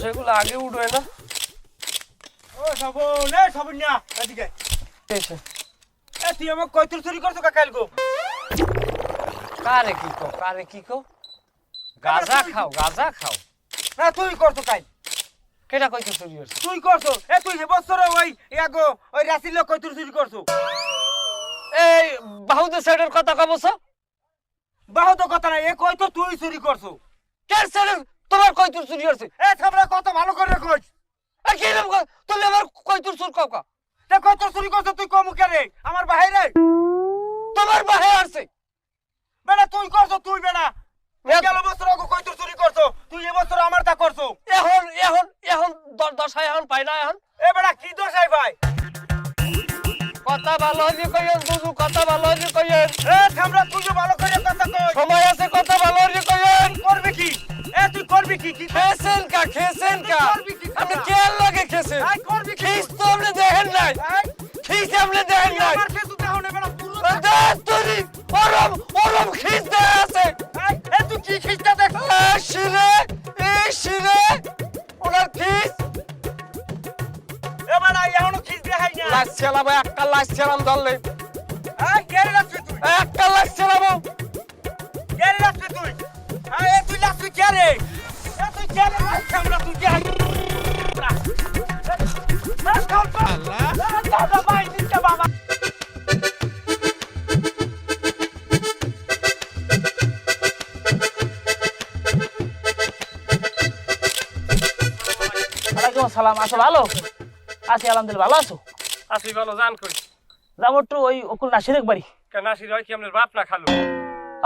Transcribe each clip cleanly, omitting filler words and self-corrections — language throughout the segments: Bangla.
সেগুলো আগে উঠবে না। ও সবন এ সবন্যা এদিকে এসে এ তুই আমাকে কয়তুল চুরি করছো কাকাল গো? কারে কি কো গাজা খাও না তুই করছো কাই? কেটা কইতো চুরি হইছে? তুই করছো এ তুই এ বছর ওই ইয়াগো ওই রাসিল লোক কয়তুল চুরি করছো? এই বাহুদের সাইডের কথা কবছ? বাহু তো কথা না, এ কয়তো তুই চুরি করছো। কেন সাইডের তোমার কইতো চুরি হইছে? এ থামরা কত ভালো করে কইছ। আর কি নাম তুমি আমার কইতো চুর কাও কা? তে কয়তো চুরি করছো তুই কম কে রে? আমার বাহিরে তোমার বাহে আসছে বেটা তুই করছো তুই বেটা। গেল বছর আগে কয়তো চুরি করছো, তুই এ বছর আমার তা করছো। এখন দশায় এখন পাই না এখন এ বেটা কি দোষাই ভাই? কথা ভালো হইলে কইয়েন বুঝু, কথা ভালো হইলে কইয়েন। এ থামরা তুই যে ভালো করে কথা কই। সময় আছে, কথা ভালো হইলে কইয়েন। করবি কি? এ তুই করবি কি? কি খেছেন কা আপনি কে লাগে খেছেন? আই করবি কি? খিস তো আপনি দেখেন নাই, আই খিস আপনি দেখেন নাই। আমার কেসু দেও না বেটা পুরো। তুই ওরম খিস দে আছে। আই এ তুই কি খিস্তা দেখ? শিরে ওনার খিস এ বেটা এখনো খিস দেখাই না। লাগছিলাম, একটা লাগছিলাম ধরলে, আই কেরে রাখছিস তুই? একটা লাগছিলাম। কেরে রাখছিস তুই? আই এ তুই রাখছিস কেরে? এ তুই কেরে রাখছিস আমরা তুই কে? আল্লাহ ভাই দিতে বাবা। ওয়ালাইকুম আসসালাম। আছো ভালো? আছি আলহামদুলিল্লাহ। ভালো আছো? আসি ভালো জান কই যাবো একটু ওই অকুল নাসিরের বাড়ি। কেন নাসির হয় কি আপনার বাপ না খালু?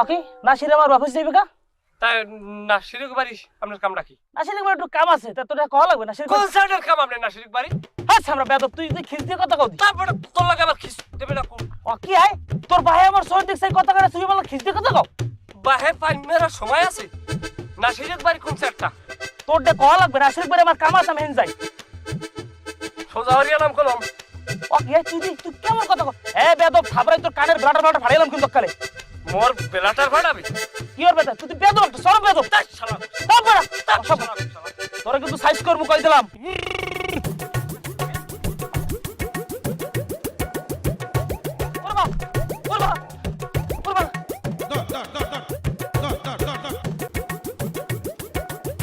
ওকে নাসির আমার বাপস যাইবে কা? তাই নাসিরের বাড়ি আপনার কাম রাখি? নাসিরের বাড়ি একটু কাম আছে, তা তোরা কওয়া লাগবে নাসির। কোন সাইডের কাম আপনার নাসিরের বাড়ি? আচ্ছা আমরা বেদব, তুই তুই খিস দিয়ে কথা কও দি। তারপরে তোর লাগে আবার খিস দেবে না কোন? ও কি হয় তোর ভাই আমার সর দেখছাই কথা করে, তুই বল খিস দিয়ে কথা কও। বাহে পাই মেরা সময় আছে। নাসিরের বাড়ি কোন সাইডটা? তোর দে কওয়া লাগবে নাসিরের বাড়ি আমার কাম আছে, আমি হেন যাই। সোজা হরিয়া নাম কলম। ও কি হয় তুই কেমন কথা কও? এ বেদব থাবরাই তোর কানের ব্লাডার ফাড়াইলাম কিন্তু কালে। মোর বেলাটার ভাড়াবি কি ওর বেটা তুই বেদব একটু সর বেদব। তাই শালা সব বেটা সব শালা তোরা কিন্তু সাইজ করবো কই দিলাম। ওরে বাপ, ওরে বাপ, ওরে বাপ।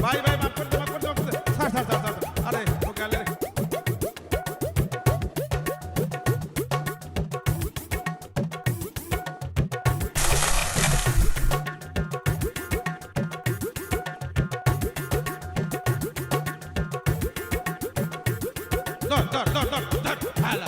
ভাই মাফ করে দে স্যার আরে ও গেলে ধর হালা